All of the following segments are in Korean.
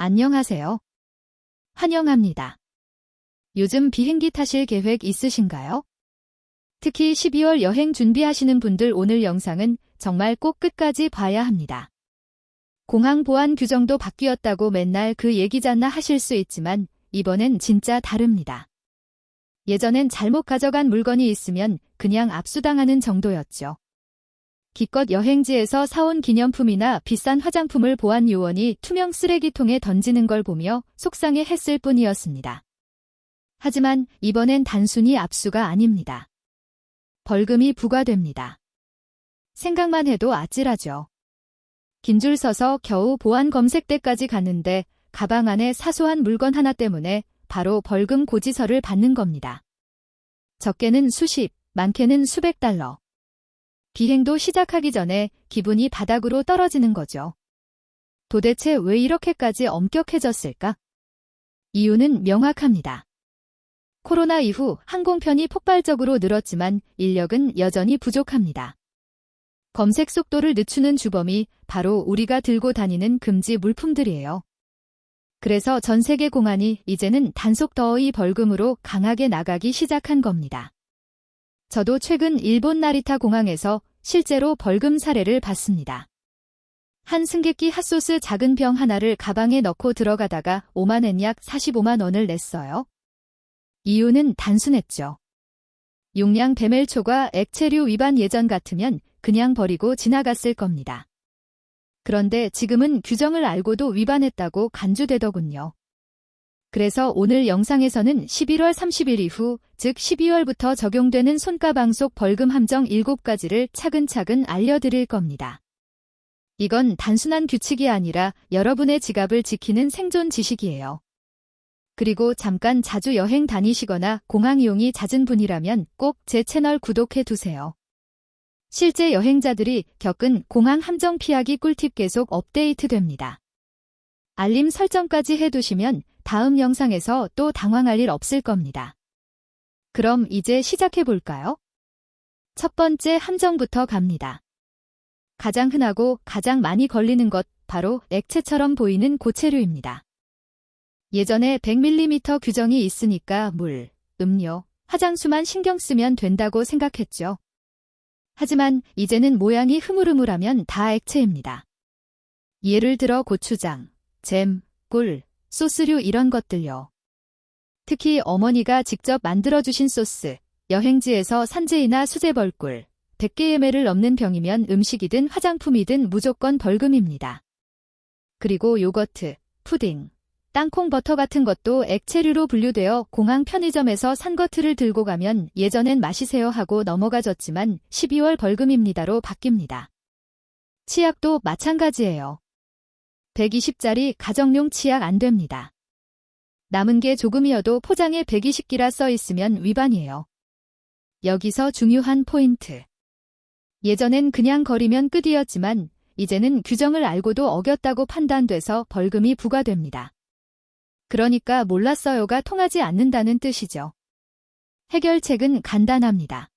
안녕하세요. 환영합니다. 요즘 비행기 타실 계획 있으신가요? 특히 12월 여행 준비하시는 분들 오늘 영상은 정말 꼭 끝까지 봐야 합니다. 공항 보안 규정도 바뀌었다고 맨날 그 얘기잖아 하실 수 있지만 이번엔 진짜 다릅니다. 예전엔 잘못 가져간 물건이 있으면 그냥 압수당하는 정도였죠. 기껏 여행지에서 사온 기념품이나 비싼 화장품을 보안 요원이 투명 쓰레기통에 던지는 걸 보며 속상해 했을 뿐이었습니다. 하지만 이번엔 단순히 압수가 아닙니다. 벌금이 부과됩니다. 생각만 해도 아찔하죠. 긴 줄 서서 겨우 보안 검색대까지 갔는데 가방 안에 사소한 물건 하나 때문에 바로 벌금 고지서를 받는 겁니다. 적게는 수십, 많게는 수백 달러. 비행도 시작하기 전에 기분이 바닥으로 떨어지는 거죠. 도대체 왜 이렇게까지 엄격해졌을까? 이유는 명확합니다. 코로나 이후 항공편이 폭발적으로 늘었지만 인력은 여전히 부족합니다. 검색 속도를 늦추는 주범이 바로 우리가 들고 다니는 금지 물품들이에요. 그래서 전 세계 공안이 이제는 단속 더위 벌금으로 강하게 나가기 시작한 겁니다. 저도 최근 일본 나리타 공항에서 실제로 벌금 사례를 봤습니다. 한 승객이 핫소스 작은 병 하나를 가방에 넣고 들어가다가 5만엔 약 45만 원을 냈어요. 이유는 단순했죠. 용량 배멜 초과 액체류 위반 예전 같으면 그냥 버리고 지나갔을 겁니다. 그런데 지금은 규정을 알고도 위반했다고 간주되더군요. 그래서 오늘 영상에서는 11월 30일 이후, 즉 12월부터 적용되는 손가방 속 벌금 함정 7가지를 차근차근 알려드릴 겁니다. 이건 단순한 규칙이 아니라 여러분의 지갑을 지키는 생존 지식이에요. 그리고 잠깐 자주 여행 다니시거나 공항 이용이 잦은 분이라면 꼭 제 채널 구독해 두세요. 실제 여행자들이 겪은 공항 함정 피하기 꿀팁 계속 업데이트됩니다. 알림 설정까지 해두시면 다음 영상에서 또 당황할 일 없을 겁니다. 그럼 이제 시작해볼까요? 첫 번째 함정부터 갑니다. 가장 흔하고 가장 많이 걸리는 것 바로 액체처럼 보이는 고체류입니다. 예전에 100mm 규정이 있으니까 물, 음료, 화장수만 신경 쓰면 된다고 생각했죠. 하지만 이제는 모양이 흐물흐물하면 다 액체입니다. 예를 들어 고추장, 잼, 꿀, 소스류 이런 것들요. 특히 어머니가 직접 만들어주신 소스, 여행지에서 산재이나 수제벌꿀, 100ml를 넘는 병이면 음식이든 화장품이든 무조건 벌금입니다. 그리고 요거트, 푸딩, 땅콩 버터 같은 것도 액체류로 분류되어 공항 편의점에서 산 것들을 들고 가면 예전엔 마시세요 하고 넘어가졌지만 12월 벌금입니다로 바뀝니다. 치약도 마찬가지예요. 120짜리 가정용 치약 안 됩니다. 남은 게 조금이어도 포장에 120기라 써 있으면 위반이에요. 여기서 중요한 포인트. 예전엔 그냥 거리면 끝이었지만 이제는 규정을 알고도 어겼다고 판단돼서 벌금이 부과됩니다. 그러니까 몰랐어요가 통하지 않는다는 뜻이죠. 해결책은 간단합니다.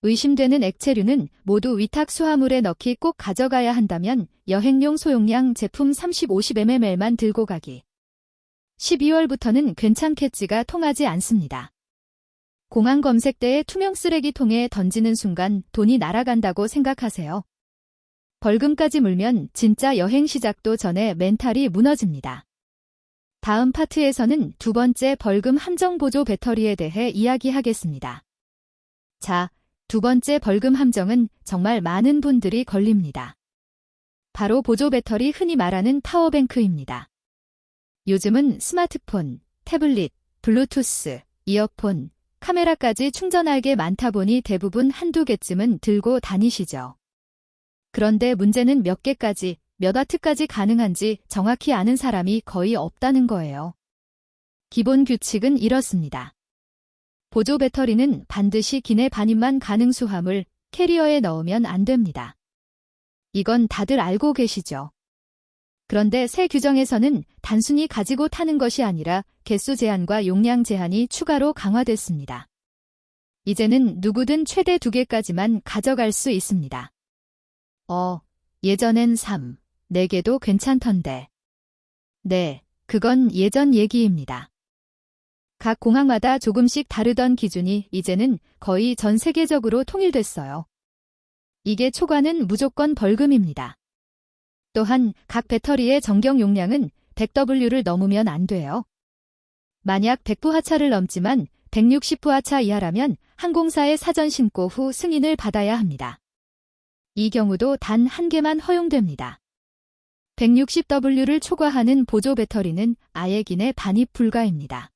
의심되는 액체류는 모두 위탁 수화물에 넣기 꼭 가져가야 한다면 여행용 소용량 제품 30-50ml만 들고 가기. 12월부터는 괜찮겠지가 통하지 않습니다. 공항 검색대에 투명 쓰레기통에 던지는 순간 돈이 날아간다고 생각하세요. 벌금까지 물면 진짜 여행 시작도 전에 멘탈이 무너집니다. 다음 파트에서는 두 번째 벌금 함정 보조 배터리에 대해 이야기하겠습니다. 자, 두 번째 벌금 함정은 정말 많은 분들이 걸립니다. 바로 보조 배터리 흔히 말하는 파워뱅크입니다. 요즘은 스마트폰, 태블릿, 블루투스, 이어폰, 카메라까지 충전할 게 많다 보니 대부분 한두 개쯤은 들고 다니시죠. 그런데 문제는 몇 개까지, 몇 와트까지 가능한지 정확히 아는 사람이 거의 없다는 거예요. 기본 규칙은 이렇습니다. 보조 배터리는 반드시 기내 반입만 가능 수화물, 캐리어에 넣으면 안 됩니다. 이건 다들 알고 계시죠? 그런데 새 규정에서는 단순히 가지고 타는 것이 아니라 개수 제한과 용량 제한이 추가로 강화됐습니다. 이제는 누구든 최대 2개까지만 가져갈 수 있습니다. 예전엔 3, 4개도 괜찮던데. 네, 그건 예전 얘기입니다. 각 공항마다 조금씩 다르던 기준이 이제는 거의 전 세계적으로 통일됐어요. 이게 초과는 무조건 벌금입니다. 또한 각 배터리의 정경 용량은 100W를 넘으면 안 돼요. 만약 100부하차를 넘지만 160부하차 이하라면 항공사에 사전 신고 후 승인을 받아야 합니다. 이 경우도 단 한 개만 허용됩니다. 160W를 초과하는 보조 배터리는 아예 기내 반입 불가입니다.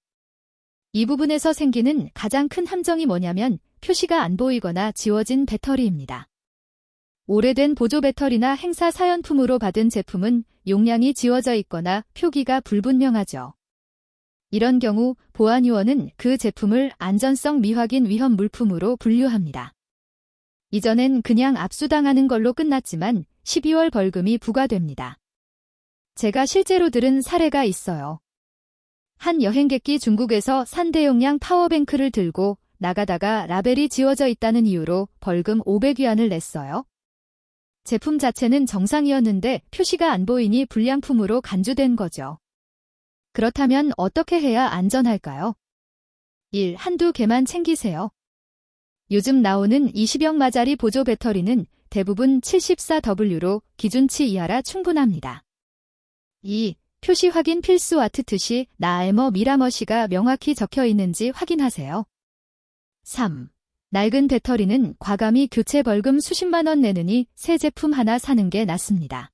이 부분에서 생기는 가장 큰 함정이 뭐냐면 표시가 안 보이거나 지워진 배터리입니다. 오래된 보조 배터리나 행사 사연품으로 받은 제품은 용량이 지워져 있거나 표기가 불분명하죠. 이런 경우 보안요원은 그 제품을 안전성 미확인 위험 물품으로 분류합니다. 이전엔 그냥 압수당하는 걸로 끝났지만 12월 벌금이 부과됩니다. 제가 실제로 들은 사례가 있어요. 한 여행객이 중국에서 산 대용량 파워뱅크를 들고 나가다가 라벨이 지워져 있다는 이유로 벌금 500위안을 냈어요. 제품 자체는 정상이었는데 표시가 안 보이니 불량품으로 간주된 거죠. 그렇다면 어떻게 해야 안전할까요? 1. 한두 개만 챙기세요. 요즘 나오는 20억마짜리 보조 배터리는 대부분 74W로 기준치 이하라 충분합니다. 2. 표시 확인 필수 아트트시 나에머 미라머시가 명확히 적혀 있는지 확인하세요. 3. 낡은 배터리는 과감히 교체 벌금 수십만 원 내느니 새 제품 하나 사는 게 낫습니다.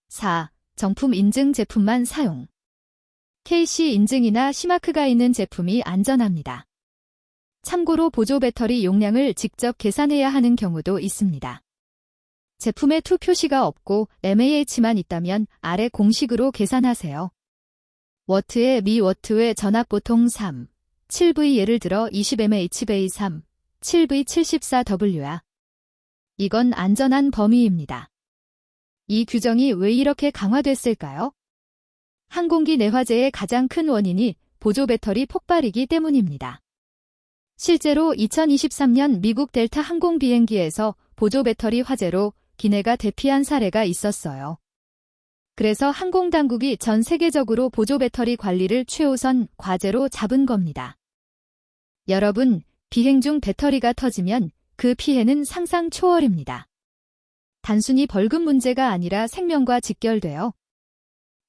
4. 정품 인증 제품만 사용. KC 인증이나 C마크가 있는 제품이 안전합니다. 참고로 보조 배터리 용량을 직접 계산해야 하는 경우도 있습니다. 제품에 투 표시가 없고 mAh만 있다면 아래 공식으로 계산하세요. 워트에 미워트의 전압 보통 3, 7V 예를 들어 20mH/3, 7V 74W야. 이건 안전한 범위입니다. 이 규정이 왜 이렇게 강화됐을까요? 항공기 내화재의 가장 큰 원인이 보조 배터리 폭발이기 때문입니다. 실제로 2023년 미국 델타 항공 비행기에서 보조 배터리 화재로 기내가 대피한 사례가 있었어요. 그래서 항공당국이 전 세계적으로 보조 배터리 관리를 최우선 과제로 잡은 겁니다. 여러분, 비행 중 배터리가 터지면 그 피해는 상상 초월입니다. 단순히 벌금 문제가 아니라 생명과 직결돼요.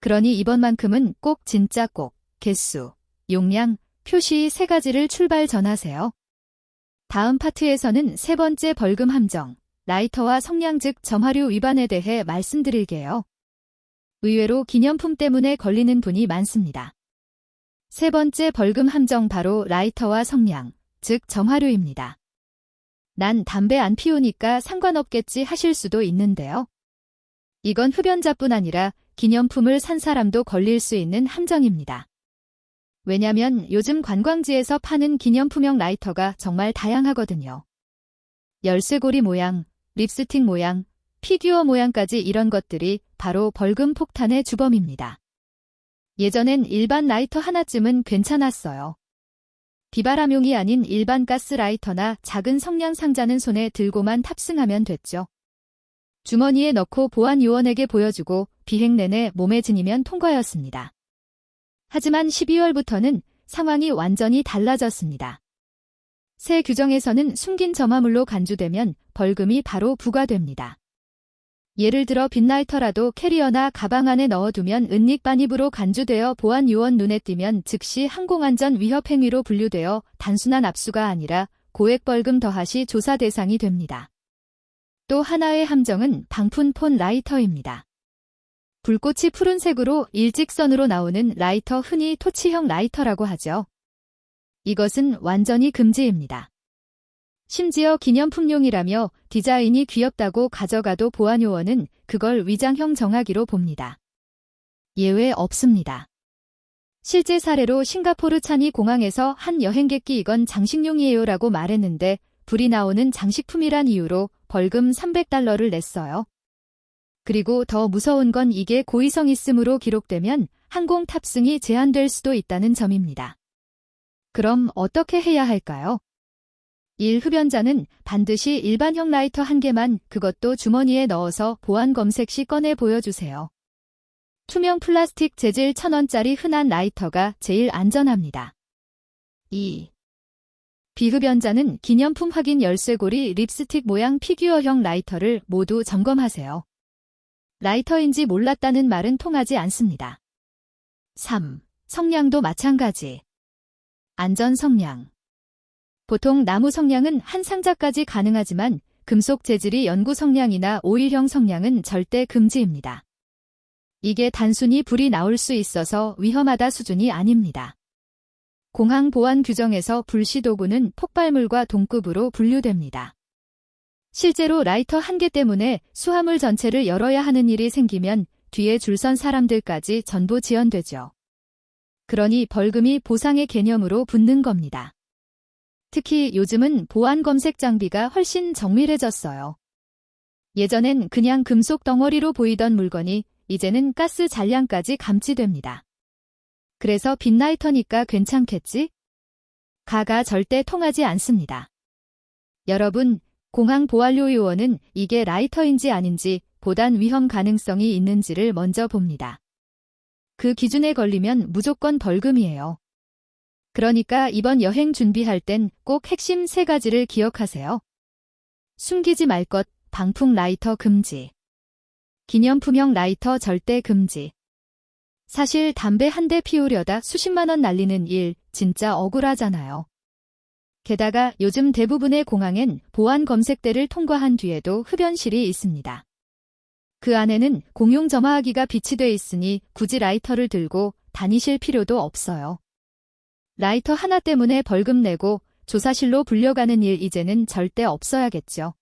그러니 이번만큼은 꼭 진짜 꼭 개수, 용량, 표시 세 가지를 출발 전하세요. 다음 파트에서는 세 번째 벌금 함정, 라이터와 성냥 즉 점화류 위반에 대해 말씀드릴게요. 의외로 기념품 때문에 걸리는 분이 많습니다. 세 번째 벌금 함정 바로 라이터와 성냥, 즉 점화류입니다. 난 담배 안 피우니까 상관없겠지 하실 수도 있는데요. 이건 흡연자뿐 아니라 기념품을 산 사람도 걸릴 수 있는 함정입니다. 왜냐면 요즘 관광지에서 파는 기념품용 라이터가 정말 다양하거든요. 열쇠고리 모양, 립스틱 모양, 피규어 모양까지 이런 것들이 바로 벌금 폭탄의 주범입니다. 예전엔 일반 라이터 하나쯤은 괜찮았어요. 비바람용이 아닌 일반 가스 라이터나 작은 성냥 상자는 손에 들고만 탑승하면 됐죠. 주머니에 넣고 보안 요원에게 보여주고 비행 내내 몸에 지니면 통과였습니다. 하지만 12월부터는 상황이 완전히 달라졌습니다. 새 규정에서는 숨긴 점화물로 간주되면 벌금이 바로 부과됩니다. 예를 들어 빈라이터라도 캐리어나 가방 안에 넣어두면 은닉 반입으로 간주되어 보안 요원 눈에 띄면 즉시 항공안전 위협 행위로 분류되어 단순한 압수가 아니라 고액 벌금 더하시 조사 대상이 됩니다. 또 하나의 함정은 방풍폰 라이터입니다. 불꽃이 푸른색으로 일직선으로 나오는 라이터 흔히 토치형 라이터라고 하죠. 이것은 완전히 금지입니다. 심지어 기념품용이라며 디자인이 귀엽다고 가져가도 보안요원은 그걸 위장형 정화기로 봅니다. 예외 없습니다. 실제 사례로 싱가포르 차니 공항에서 한 여행객이 이건 장식용이에요라고 말했는데 불이 나오는 장식품이란 이유로 벌금 $300를 냈어요. 그리고 더 무서운 건 이게 고의성 있음으로 기록되면 항공 탑승이 제한될 수도 있다는 점입니다. 그럼 어떻게 해야 할까요? 1. 흡연자는 반드시 일반형 라이터 한 개만 그것도 주머니에 넣어서 보안 검색 시 꺼내 보여주세요. 투명 플라스틱 재질 1,000원짜리 흔한 라이터가 제일 안전합니다. 2. 비흡연자는 기념품 확인 열쇠고리 립스틱 모양 피규어형 라이터를 모두 점검하세요. 라이터인지 몰랐다는 말은 통하지 않습니다. 3. 성냥도 마찬가지. 안전 성냥. 보통 나무 성냥은 한 상자까지 가능하지만 금속 재질이 연구 성냥이나 오일형 성냥은 절대 금지입니다. 이게 단순히 불이 나올 수 있어서 위험하다 수준이 아닙니다. 공항 보안 규정에서 불시도구는 폭발물과 동급으로 분류됩니다. 실제로 라이터 한 개 때문에 수화물 전체를 열어야 하는 일이 생기면 뒤에 줄선 사람들까지 전부 지연되죠. 그러니 벌금이 보상의 개념으로 붙는 겁니다. 특히 요즘은 보안 검색 장비가 훨씬 정밀해졌어요. 예전엔 그냥 금속 덩어리로 보이던 물건이 이제는 가스 잔량까지 감지됩니다. 그래서 빈라이터니까 괜찮겠지? 가가 절대 통하지 않습니다. 여러분, 공항 보안료 요원은 이게 라이터인지 아닌지 보단 위험 가능성이 있는지를 먼저 봅니다. 그 기준에 걸리면 무조건 벌금이에요. 그러니까 이번 여행 준비할 땐 꼭 핵심 3가지를 기억하세요. 숨기지 말 것, 방풍 라이터 금지. 기념품형 라이터 절대 금지. 사실 담배 한 대 피우려다 수십만 원 날리는 일 진짜 억울하잖아요. 게다가 요즘 대부분의 공항엔 보안 검색대를 통과한 뒤에도 흡연실이 있습니다. 그 안에는 공용 점화하기가 비치돼 있으니 굳이 라이터를 들고 다니실 필요도 없어요. 라이터 하나 때문에 벌금 내고 조사실로 불려가는 일 이제는 절대 없어야겠죠.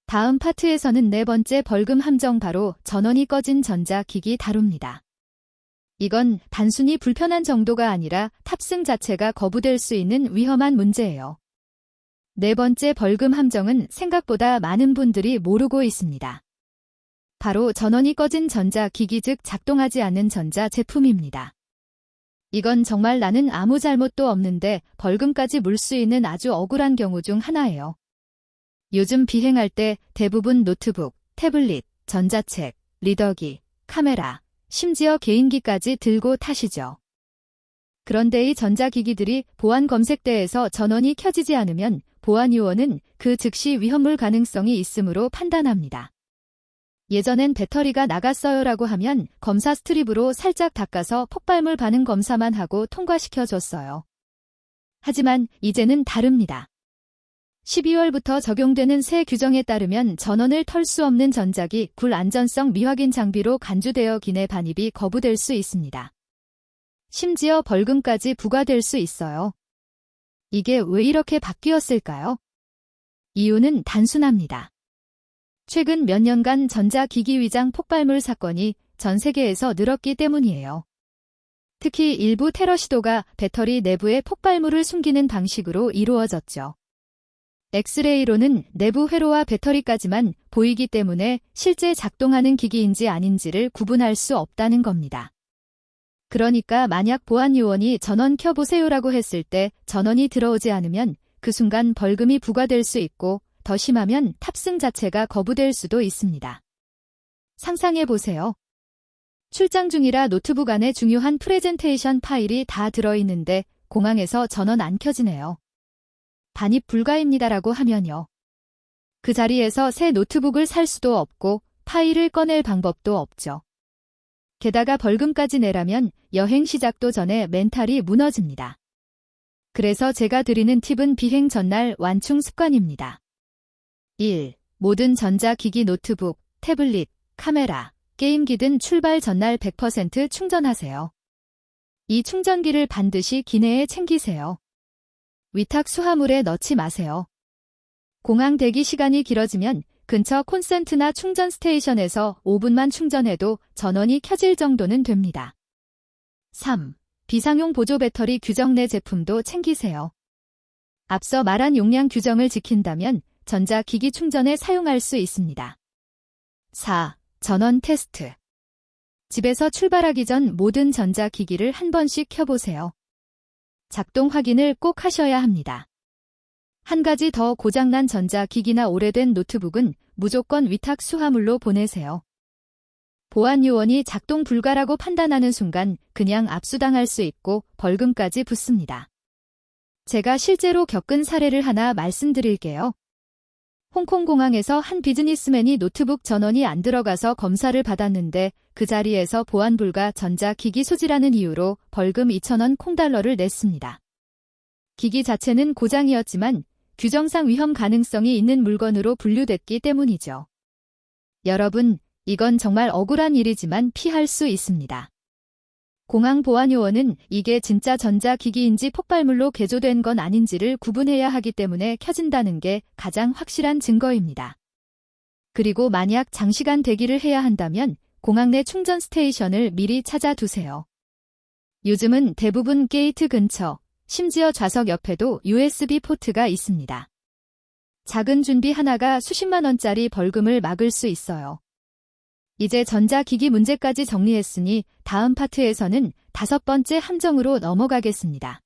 다음 파트에서는 4번째 벌금 함정 바로 전원이 꺼진 전자기기 다룹니다. 이건 단순히 불편한 정도가 아니라 탑승 자체가 거부될 수 있는 위험한 문제예요. 4번째 벌금 함정은 생각보다 많은 분들이 모르고 있습니다. 바로 전원이 꺼진 전자기기 즉 작동하지 않는 전자제품입니다. 이건 정말 나는 아무 잘못도 없는데 벌금까지 물 수 있는 아주 억울한 경우 중 하나예요. 요즘 비행할 때 대부분 노트북, 태블릿, 전자책, 리더기, 카메라, 심지어 개인기까지 들고 타시죠. 그런데 이 전자기기들이 보안 검색대에서 전원이 켜지지 않으면 보안요원은 그 즉시 위험물 가능성이 있으므로 판단합니다. 예전엔 배터리가 나갔어요라고 하면 검사 스트립으로 살짝 닦아서 폭발물 반응 검사만 하고 통과시켜줬어요. 하지만 이제는 다릅니다. 12월부터 적용되는 새 규정에 따르면 전원을 털 수 없는 전자기 굴 안전성 미확인 장비로 간주되어 기내 반입이 거부될 수 있습니다. 심지어 벌금까지 부과될 수 있어요. 이게 왜 이렇게 바뀌었을까요? 이유는 단순합니다. 최근 몇 년간 전자기기 위장 폭발물 사건이 전 세계에서 늘었기 때문이에요. 특히 일부 테러 시도가 배터리 내부에 폭발물을 숨기는 방식으로 이루어졌죠. 엑스레이로는 내부 회로와 배터리까지만 보이기 때문에 실제 작동하는 기기인지 아닌지를 구분할 수 없다는 겁니다. 그러니까 만약 보안요원이 전원 켜보세요라고 했을 때 전원이 들어오지 않으면 그 순간 벌금이 부과될 수 있고 더 심하면 탑승 자체가 거부될 수도 있습니다. 상상해보세요. 출장 중이라 노트북 안에 중요한 프레젠테이션 파일이 다 들어있는데 공항에서 전원 안 켜지네요. 반입 불가입니다라고 하면요. 그 자리에서 새 노트북을 살 수도 없고 파일을 꺼낼 방법도 없죠. 게다가 벌금까지 내라면 여행 시작도 전에 멘탈이 무너집니다. 그래서 제가 드리는 팁은 비행 전날 완충 습관입니다. 1. 모든 전자기기 노트북, 태블릿, 카메라, 게임기든 출발 전날 100% 충전하세요. 이 충전기를 반드시 기내에 챙기세요. 위탁 수화물에 넣지 마세요. 공항 대기 시간이 길어지면 근처 콘센트나 충전 스테이션에서 5분만 충전해도 전원이 켜질 정도는 됩니다. 3. 비상용 보조 배터리 규정 내 제품도 챙기세요. 앞서 말한 용량 규정을 지킨다면 전자기기 충전에 사용할 수 있습니다. 4. 전원 테스트. 집에서 출발하기 전 모든 전자기기를 한 번씩 켜보세요. 작동 확인을 꼭 하셔야 합니다. 한 가지 더 고장난 전자기기나 오래된 노트북은 무조건 위탁 수화물로 보내세요. 보안 요원이 작동 불가라고 판단하는 순간 그냥 압수당할 수 있고 벌금까지 붙습니다. 제가 실제로 겪은 사례를 하나 말씀드릴게요. 홍콩 공항에서 한 비즈니스맨이 노트북 전원이 안 들어가서 검사를 받았는데 그 자리에서 보안 불가 전자기기 소지라는 이유로 벌금 2,000원 콩달러를 냈습니다. 기기 자체는 고장이었지만 규정상 위험 가능성이 있는 물건으로 분류됐기 때문이죠. 여러분, 이건 정말 억울한 일이지만 피할 수 있습니다. 공항 보안 요원은 이게 진짜 전자기기인지 폭발물로 개조된 건 아닌지를 구분해야 하기 때문에 켜진다는 게 가장 확실한 증거입니다. 그리고 만약 장시간 대기를 해야 한다면 공항 내 충전 스테이션을 미리 찾아두세요. 요즘은 대부분 게이트 근처, 심지어 좌석 옆에도 USB 포트가 있습니다. 작은 준비 하나가 수십만 원짜리 벌금을 막을 수 있어요. 이제 전자기기 문제까지 정리했으니 다음 파트에서는 5번째 함정으로 넘어가겠습니다.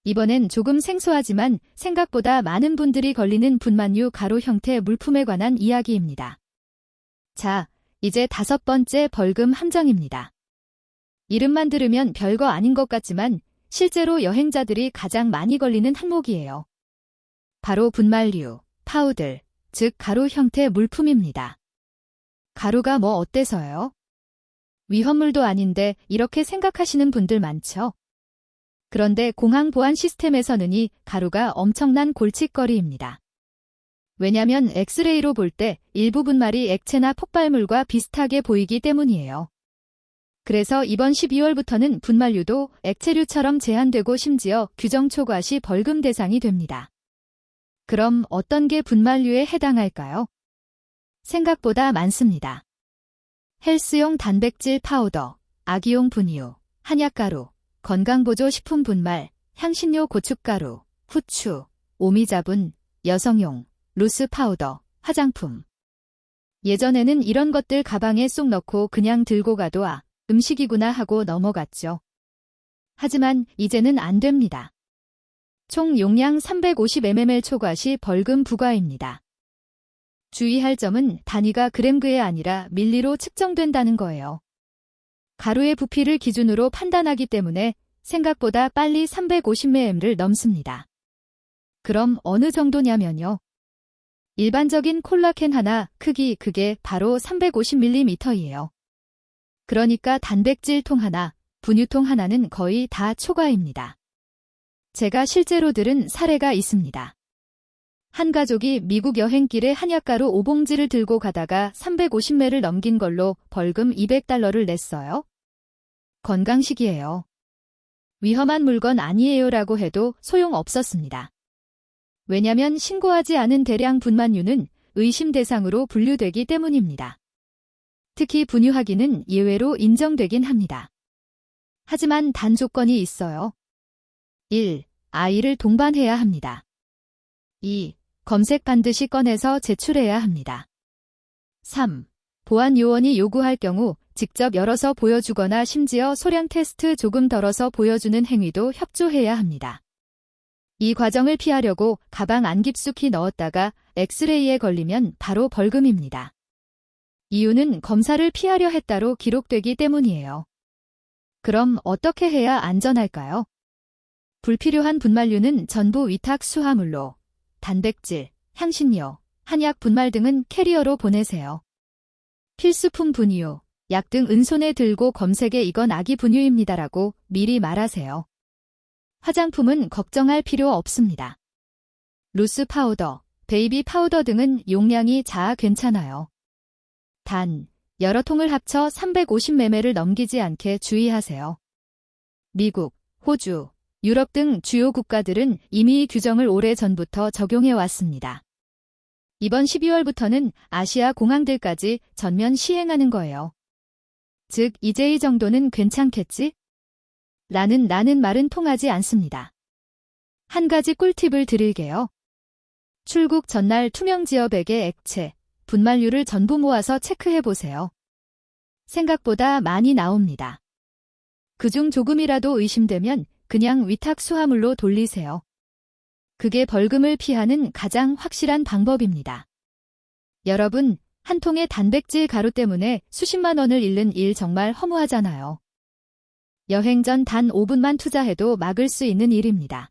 이번엔 조금 생소하지만 생각보다 많은 분들이 걸리는 분만유 가루 형태 물품에 관한 이야기입니다. 자, 이제 5번째 벌금 함정입니다. 이름만 들으면 별거 아닌 것 같지만 실제로 여행자들이 가장 많이 걸리는 항목이에요. 바로 분말류, 파우들, 즉 가루 형태 물품입니다. 가루가 뭐 어때서요? 위험물도 아닌데 이렇게 생각하시는 분들 많죠? 그런데 공항 보안 시스템에서는 이 가루가 엄청난 골칫거리입니다. 왜냐면 엑스레이로 볼 때 일부 분말이 액체나 폭발물과 비슷하게 보이기 때문이에요. 그래서 이번 12월부터는 분말류도 액체류처럼 제한되고 심지어 규정 초과 시 벌금 대상이 됩니다. 그럼 어떤 게 분말류에 해당할까요? 생각보다 많습니다. 헬스용 단백질 파우더, 아기용 분유, 한약가루, 건강보조 식품 분말, 향신료 고춧가루, 후추, 오미자분, 여성용, 루스 파우더, 화장품. 예전에는 이런 것들 가방에 쏙 넣고 그냥 들고 가도 음식이구나 하고 넘어갔죠. 하지만 이제는 안 됩니다. 총 용량 350ml 초과 시 벌금 부과입니다. 주의할 점은 단위가 그램그에 아니라 밀리로 측정된다는 거예요. 가루의 부피를 기준으로 판단하기 때문에 생각보다 빨리 350ml를 넘습니다. 그럼 어느 정도냐면요. 일반적인 콜라캔 하나 크기 그게 바로 350ml이에요. 그러니까 단백질 통 하나, 분유통 하나는 거의 다 초과입니다. 제가 실제로 들은 사례가 있습니다. 한 가족이 미국 여행길에 한약가루 5봉지를 들고 가다가 350ml를 넘긴 걸로 벌금 $200를 냈어요. 건강식이에요. 위험한 물건 아니에요라고 해도 소용없었습니다. 왜냐면 신고하지 않은 대량 분만유는 의심 대상으로 분류되기 때문입니다. 특히 분유하기는 예외로 인정되긴 합니다. 하지만 단 조건이 있어요. 1. 아이를 동반해야 합니다. 2. 검색 반드시 꺼내서 제출해야 합니다. 3. 보안 요원이 요구할 경우 직접 열어서 보여주거나 심지어 소량 테스트 조금 덜어서 보여주는 행위도 협조해야 합니다. 이 과정을 피하려고 가방 안 깊숙이 넣었다가 엑스레이에 걸리면 바로 벌금입니다. 이유는 검사를 피하려 했다로 기록되기 때문이에요. 그럼 어떻게 해야 안전할까요? 불필요한 분말류는 전부 위탁 수화물로, 단백질, 향신료, 한약 분말 등은 캐리어로 보내세요. 필수품 분유, 약 등 은손에 들고 검색에 이건 아기 분유입니다라고 미리 말하세요. 화장품은 걱정할 필요 없습니다. 루스 파우더, 베이비 파우더 등은 용량이 작아 괜찮아요. 단, 여러 통을 합쳐 350ml를 넘기지 않게 주의하세요. 미국, 호주, 유럽 등 주요 국가들은 이미 이 규정을 오래전부터 적용해 왔습니다. 이번 12월부터는 아시아 공항들까지 전면 시행하는 거예요. 즉, 이제 이 정도는 괜찮겠지? 라는 말은 통하지 않습니다. 한 가지 꿀팁을 드릴게요. 출국 전날 투명 지어백에 액체, 분말류를 전부 모아서 체크해보세요. 생각보다 많이 나옵니다. 그중 조금이라도 의심되면 그냥 위탁 수화물로 돌리세요. 그게 벌금을 피하는 가장 확실한 방법입니다. 여러분, 한 통의 단백질 가루 때문에 수십만 원을 잃는 일 정말 허무하잖아요. 여행 전 단 5분만 투자해도 막을 수 있는 일입니다.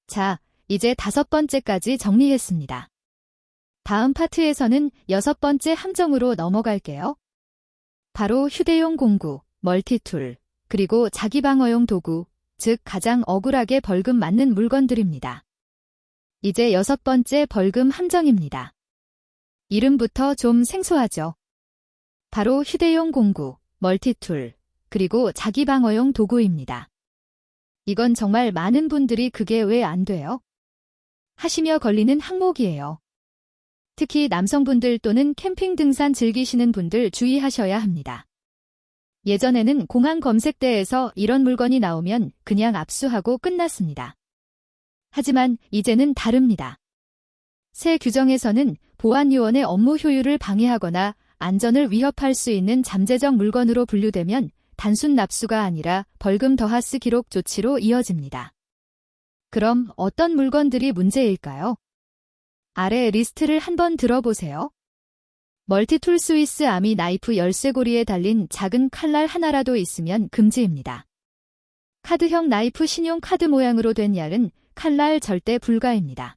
자, 이제 5번째까지 정리했습니다. 다음 파트에서는 6번째 함정으로 넘어갈게요. 바로 휴대용 공구, 멀티툴, 그리고 자기 방어용 도구, 즉 가장 억울하게 벌금 맞는 물건들입니다. 이제 6번째 벌금 함정입니다. 이름부터 좀 생소하죠? 바로 휴대용 공구, 멀티툴, 그리고 자기 방어용 도구입니다. 이건 정말 많은 분들이 그게 왜 안 돼요? 하시며 걸리는 항목이에요. 특히 남성분들 또는 캠핑 등산 즐기시는 분들 주의하셔야 합니다. 예전에는 공항 검색대에서 이런 물건이 나오면 그냥 압수하고 끝났습니다. 하지만 이제는 다릅니다. 새 규정에서는 보안요원의 업무 효율을 방해하거나 안전을 위협할 수 있는 잠재적 물건으로 분류되면 단순 납수가 아니라 벌금 더하스 기록 조치로 이어집니다. 그럼 어떤 물건들이 문제일까요? 아래 리스트를 한번 들어보세요. 멀티툴 스위스 아미 나이프 열쇠고리에 달린 작은 칼날 하나라도 있으면 금지입니다. 카드형 나이프 신용카드 모양으로 된 얇은 칼날 절대 불가입니다.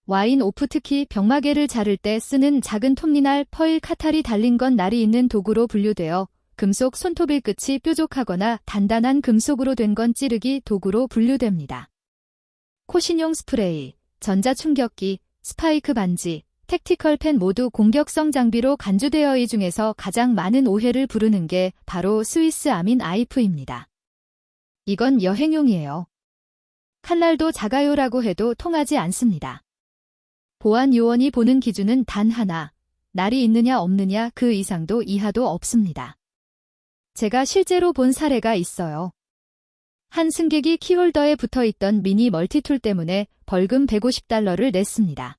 와인 오프 특히 병마개를 자를 때 쓰는 작은 톱니날 퍼일 카탈이 달린 건 날이 있는 도구로 분류되어 금속 손톱일 끝이 뾰족하거나 단단한 금속으로 된 건 찌르기 도구로 분류됩니다. 코신용 스프레이, 전자충격기, 스파이크 반지, 택티컬 펜 모두 공격성 장비로 간주되어 이 중에서 가장 많은 오해를 부르는 게 바로 스위스 아민 아이프입니다. 이건 여행용이에요. 칼날도 작아요라고 해도 통하지 않습니다. 보안 요원이 보는 기준은 단 하나, 날이 있느냐 없느냐 그 이상도 이하도 없습니다. 제가 실제로 본 사례가 있어요. 한 승객이 키홀더에 붙어있던 미니 멀티툴 때문에 벌금 $150를 냈습니다.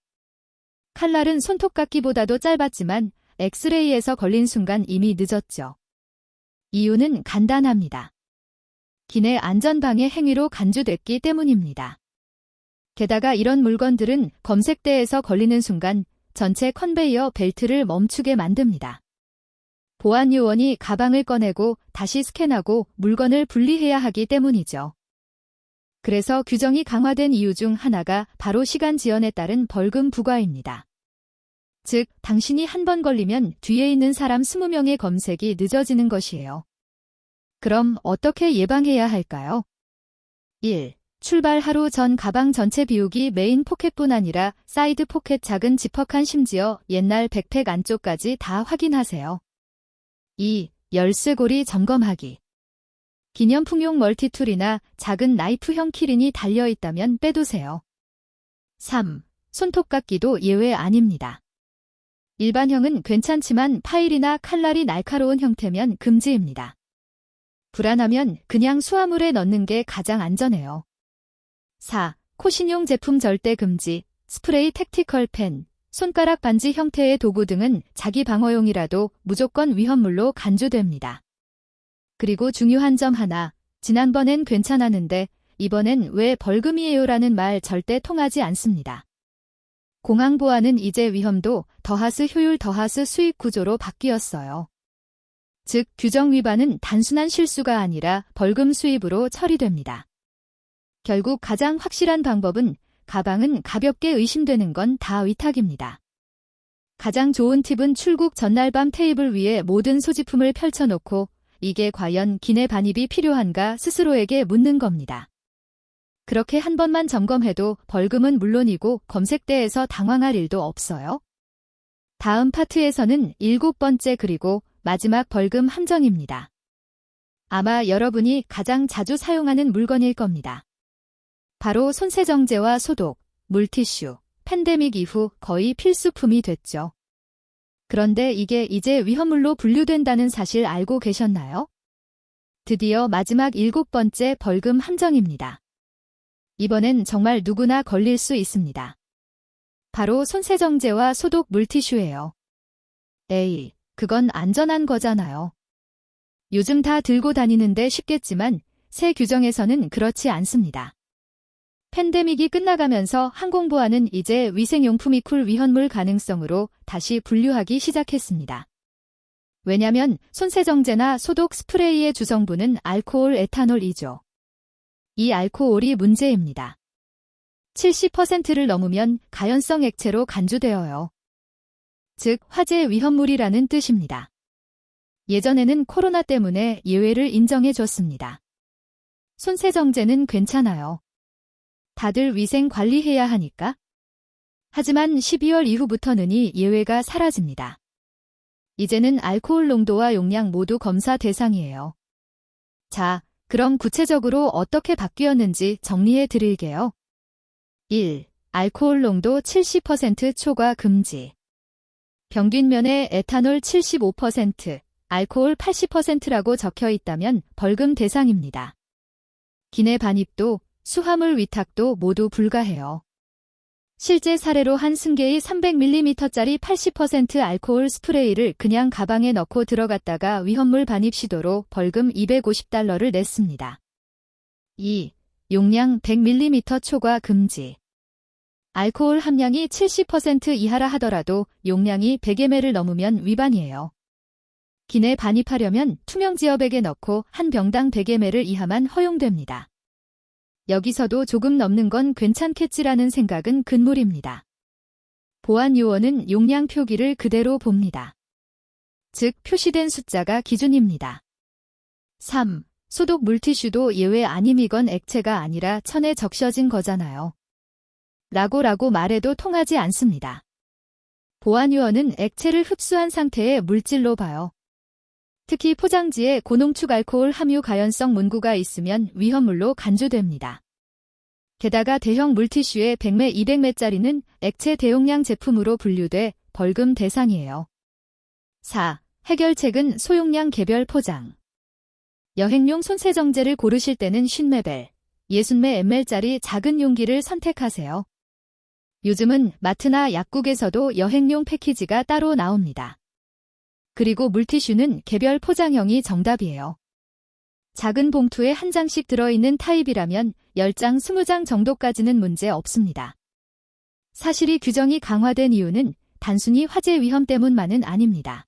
칼날은 손톱깎이보다도 짧았지만 엑스레이에서 걸린 순간 이미 늦었죠. 이유는 간단합니다. 기내 안전방해 행위로 간주됐기 때문입니다. 게다가 이런 물건들은 검색대에서 걸리는 순간 전체 컨베이어 벨트를 멈추게 만듭니다. 보안 요원이 가방을 꺼내고 다시 스캔하고 물건을 분리해야 하기 때문이죠. 그래서 규정이 강화된 이유 중 하나가 바로 시간 지연에 따른 벌금 부과입니다. 즉, 당신이 한 번 걸리면 뒤에 있는 사람 20명의 검색이 늦어지는 것이에요. 그럼 어떻게 예방해야 할까요? 1. 출발 하루 전 가방 전체 비우기 메인 포켓뿐 아니라 사이드 포켓 작은 지퍼칸 심지어 옛날 백팩 안쪽까지 다 확인하세요. 2. 열쇠고리 점검하기. 기념품용 멀티툴이나 작은 나이프형 키링이 달려있다면 빼두세요. 3. 손톱깎이도 예외 아닙니다. 일반형은 괜찮지만 파일이나 칼날이 날카로운 형태면 금지입니다. 불안하면 그냥 수화물에 넣는 게 가장 안전해요. 4. 코신용 제품 절대 금지, 스프레이 택티컬 펜, 손가락 반지 형태의 도구 등은 자기 방어용이라도 무조건 위험물로 간주됩니다. 그리고 중요한 점 하나, 지난번엔 괜찮았는데 이번엔 왜 벌금이에요라는 말 절대 통하지 않습니다. 공항 보안은 이제 위험도 더하스 효율 더하스 수익 구조로 바뀌었어요. 즉, 규정 위반은 단순한 실수가 아니라 벌금 수입으로 처리됩니다. 결국 가장 확실한 방법은 가방은 가볍게 의심되는 건 다 위탁입니다. 가장 좋은 팁은 출국 전날 밤 테이블 위에 모든 소지품을 펼쳐놓고 이게 과연 기내 반입이 필요한가 스스로에게 묻는 겁니다. 그렇게 한 번만 점검해도 벌금은 물론이고 검색대에서 당황할 일도 없어요. 다음 파트에서는 7번째 그리고 마지막 벌금 함정입니다. 아마 여러분이 가장 자주 사용하는 물건일 겁니다. 바로 손세정제와 소독, 물티슈, 팬데믹 이후 거의 필수품이 됐죠. 그런데 이게 이제 위험물로 분류된다는 사실 알고 계셨나요? 드디어 마지막 7번째 벌금 함정입니다. 이번엔 정말 누구나 걸릴 수 있습니다. 바로 손세정제와 소독 물티슈예요. 에이, 그건 안전한 거잖아요. 요즘 다 들고 다니는데 쉽겠지만 새 규정에서는 그렇지 않습니다. 팬데믹이 끝나가면서 항공보안은 이제 위생용품이 쿨 위험물 가능성으로 다시 분류하기 시작했습니다. 왜냐면 손세정제나 소독 스프레이의 주성분은 알코올 에탄올이죠. 이 알코올이 문제입니다. 70%를 넘으면 가연성 액체로 간주되어요. 즉 화재 위험물이라는 뜻입니다. 예전에는 코로나 때문에 예외를 인정해줬습니다. 손세정제는 괜찮아요. 다들 위생 관리해야 하니까. 하지만 12월 이후부터는 이 예외가 사라집니다. 이제는 알코올 농도와 용량 모두 검사 대상이에요. 자, 그럼 구체적으로 어떻게 바뀌었는지 정리해 드릴게요. 1. 알코올 농도 70% 초과 금지. 병균면에 에탄올 75%, 알코올 80%라고 적혀 있다면 벌금 대상입니다. 기내 반입도, 수화물 위탁도 모두 불가해요. 실제 사례로 한 승객이 300ml짜리 80% 알코올 스프레이를 그냥 가방에 넣고 들어갔다가 위험물 반입 시도로 벌금 $250를 냈습니다. 2. 용량 100ml 초과 금지. 알코올 함량이 70% 이하라 하더라도 용량이 100ml를 넘으면 위반이에요. 기내 반입하려면 투명 지어백에 넣고 한 병당 100ml 이하만 허용됩니다. 여기서도 조금 넘는 건 괜찮겠지라는 생각은 금물입니다. 보안 요원은 용량 표기를 그대로 봅니다. 즉 표시된 숫자가 기준입니다. 3. 소독 물티슈도 예외 아님 이건 액체가 아니라 천에 적셔진 거잖아요. 라고 말해도 통하지 않습니다. 보안 요원은 액체를 흡수한 상태의 물질로 봐요. 특히 포장지에 고농축 알코올 함유 가연성 문구가 있으면 위험물로 간주됩니다. 게다가 대형 물티슈의 100매, 200매짜리는 액체 대용량 제품으로 분류돼 벌금 대상이에요. 4. 해결책은 소용량 개별 포장. 여행용 손세정제를 고르실 때는 50ml, 60ml짜리 작은 용기를 선택하세요. 요즘은 마트나 약국에서도 여행용 패키지가 따로 나옵니다. 그리고 물티슈는 개별 포장형이 정답이에요. 작은 봉투에 한 장씩 들어있는 타입이라면 10장, 20장 정도까지는 문제 없습니다. 사실 이 규정이 강화된 이유는 단순히 화재 위험 때문만은 아닙니다.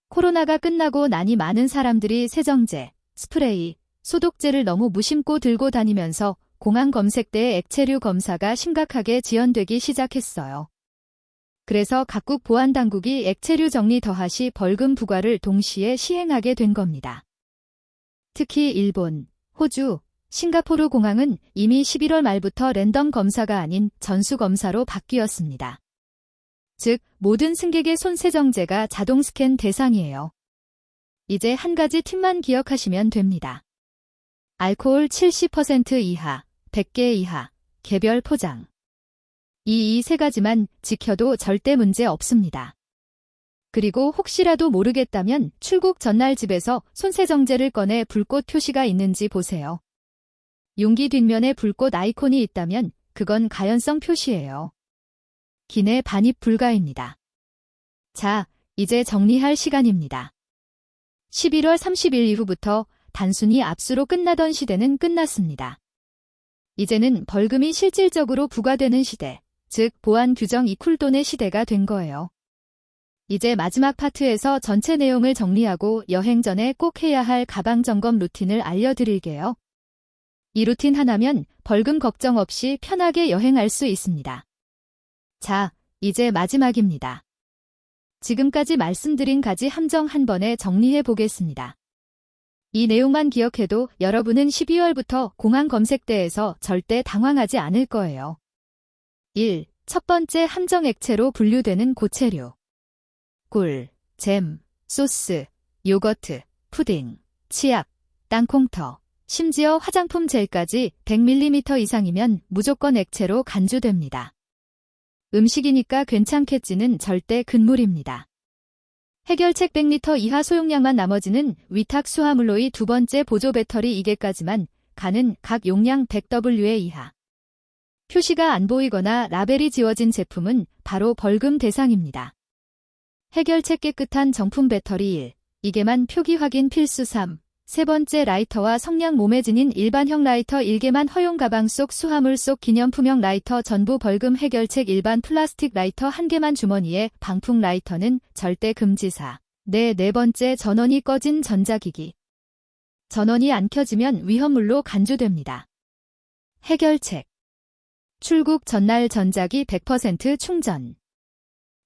코로나가 끝나고 나니 많은 사람들이 세정제, 스프레이, 소독제를 너무 무심코 들고 다니면서 공항 검색대의 액체류 검사가 심각하게 지연되기 시작했어요. 그래서 각국 보안당국이 액체류 정리 더하시 벌금 부과를 동시에 시행하게 된 겁니다. 특히 일본, 호주, 싱가포르 공항은 이미 11월 말부터 랜덤 검사가 아닌 전수 검사로 바뀌었습니다. 즉, 모든 승객의 손세정제가 자동 스캔 대상이에요. 이제 한 가지 팁만 기억하시면 됩니다. 알코올 70% 이하, 100개 이하, 개별 포장. 이 세 가지만 지켜도 절대 문제 없습니다. 그리고 혹시라도 모르겠다면 출국 전날 집에서 손세정제를 꺼내 불꽃 표시가 있는지 보세요. 용기 뒷면에 불꽃 아이콘이 있다면 그건 가연성 표시예요. 기내 반입 불가입니다. 자, 이제 정리할 시간입니다. 11월 30일 이후부터 단순히 압수로 끝나던 시대는 끝났습니다. 이제는 벌금이 실질적으로 부과되는 시대, 즉 보안 규정 이쿨돈의 시대가 된 거예요. 이제 마지막 파트에서 전체 내용을 정리하고 여행 전에 꼭 해야 할 가방 점검 루틴을 알려드릴게요. 이 루틴 하나면 벌금 걱정 없이 편하게 여행할 수 있습니다. 자, 이제 마지막입니다. 지금까지 말씀드린 가지 함정 한 번에 정리해 보겠습니다. 이 내용만 기억해도 여러분은 12월부터 공항 검색대에서 절대 당황하지 않을 거예요. 1. 첫 번째 함정 액체로 분류되는 고체류. 꿀, 잼, 소스, 요거트, 푸딩, 치약, 땅콩터, 심지어 화장품 젤까지 100ml 이상이면 무조건 액체로 간주됩니다. 음식이니까 괜찮겠지는 절대 금물입니다. 해결책 100L 이하 소용량만 나머지는 위탁 수화물로의 두 번째 보조 배터리 2개까지만 가는 각 용량 100W 이하. 표시가 안 보이거나 라벨이 지워진 제품은 바로 벌금 대상입니다. 해결책 깨끗한 정품 배터리 1, 이게만 표기 확인 필수 3, 세 번째, 라이터와 성냥 모매진인 일반형 라이터 1개만 허용. 가방 속 수화물 속 기념품형 라이터 전부 벌금. 해결책, 일반 플라스틱 라이터 1개만. 주머니에 방풍 라이터는 절대 금지사. 네 번째, 전원이 꺼진 전자기기. 전원이 안 켜지면 위험물로 간주됩니다. 해결책. 출국 전날 전자기 100% 충전.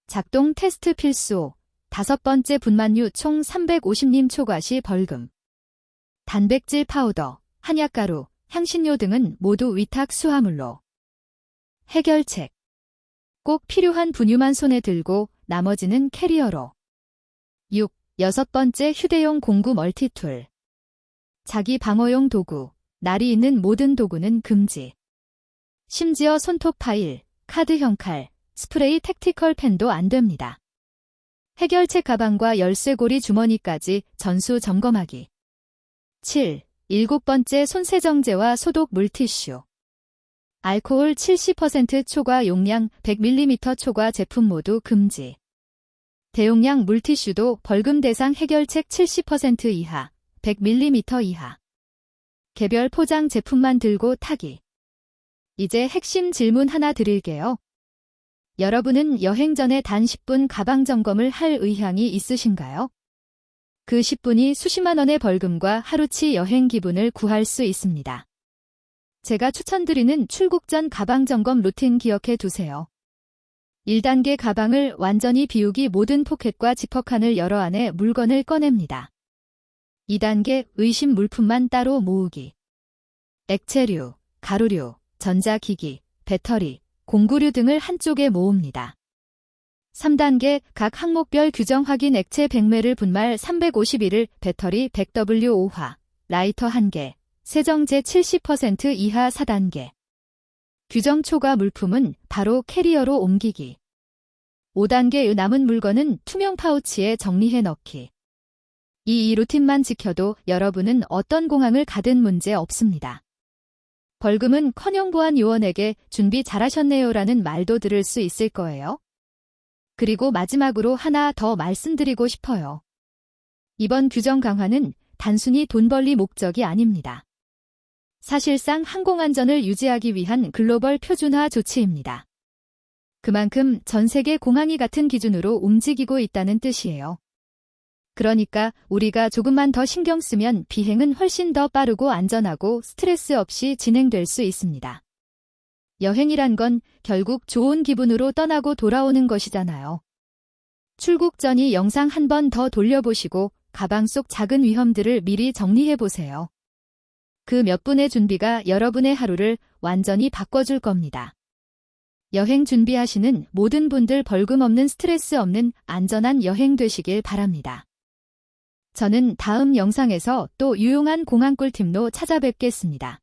작동 테스트 필수. 5번째, 분만유 총 350님 초과 시 벌금. 단백질 파우더, 한약가루, 향신료 등은 모두 위탁 수화물로. 해결책. 꼭 필요한 분유만 손에 들고 나머지는 캐리어로. 6번째, 휴대용 공구 멀티툴. 자기 방어용 도구, 날이 있는 모든 도구는 금지. 심지어 손톱 파일, 카드형 칼, 스프레이, 택티컬 펜도 안 됩니다. 해결책. 가방과 열쇠고리, 주머니까지 전수 점검하기. 7번째, 손세정제와 소독 물티슈. 알코올 70% 초과, 용량 100ml 초과 제품 모두 금지. 대용량 물티슈도 벌금 대상. 해결책. 70% 이하, 100ml 이하. 개별 포장 제품만 들고 타기. 이제 핵심 질문 하나 드릴게요. 여러분은 여행 전에 단 10분 가방 점검을 할 의향이 있으신가요? 그 10분이 수십만 원의 벌금과 하루치 여행 기분을 구할 수 있습니다. 제가 추천드리는 출국 전 가방 점검 루틴 기억해 두세요. 1단계, 가방을 완전히 비우기. 모든 포켓과 지퍼칸을 열어 안에 물건을 꺼냅니다. 2단계, 의심 물품만 따로 모으기. 액체류, 가루류, 전자기기, 배터리, 공구류 등을 한쪽에 모읍니다. 3단계, 각 항목별 규정 확인. 액체 100ml, 분말 351을, 배터리 100W5화, 라이터 1개, 세정제 70% 이하. 4단계. 규정 초과 물품은 바로 캐리어로 옮기기. 5단계, 남은 물건은 투명 파우치에 정리해 넣기. 이 루틴만 지켜도 여러분은 어떤 공항을 가든 문제 없습니다. 벌금은커녕 보안 요원에게 준비 잘하셨네요라는 말도 들을 수 있을 거예요. 그리고 마지막으로 하나 더 말씀드리고 싶어요. 이번 규정 강화는 단순히 돈 벌리 목적이 아닙니다. 사실상 항공안전을 유지하기 위한 글로벌 표준화 조치입니다. 그만큼 전 세계 공항이 같은 기준으로 움직이고 있다는 뜻이에요. 그러니까 우리가 조금만 더 신경 쓰면 비행은 훨씬 더 빠르고 안전하고 스트레스 없이 진행될 수 있습니다. 여행이란 건 결국 좋은 기분으로 떠나고 돌아오는 것이잖아요. 출국 전이 영상 한 번 더 돌려보시고 가방 속 작은 위험들을 미리 정리해보세요. 그 몇 분의 준비가 여러분의 하루를 완전히 바꿔줄 겁니다. 여행 준비하시는 모든 분들 벌금 없는, 스트레스 없는 안전한 여행 되시길 바랍니다. 저는 다음 영상에서 또 유용한 공항 꿀팁로 찾아뵙겠습니다.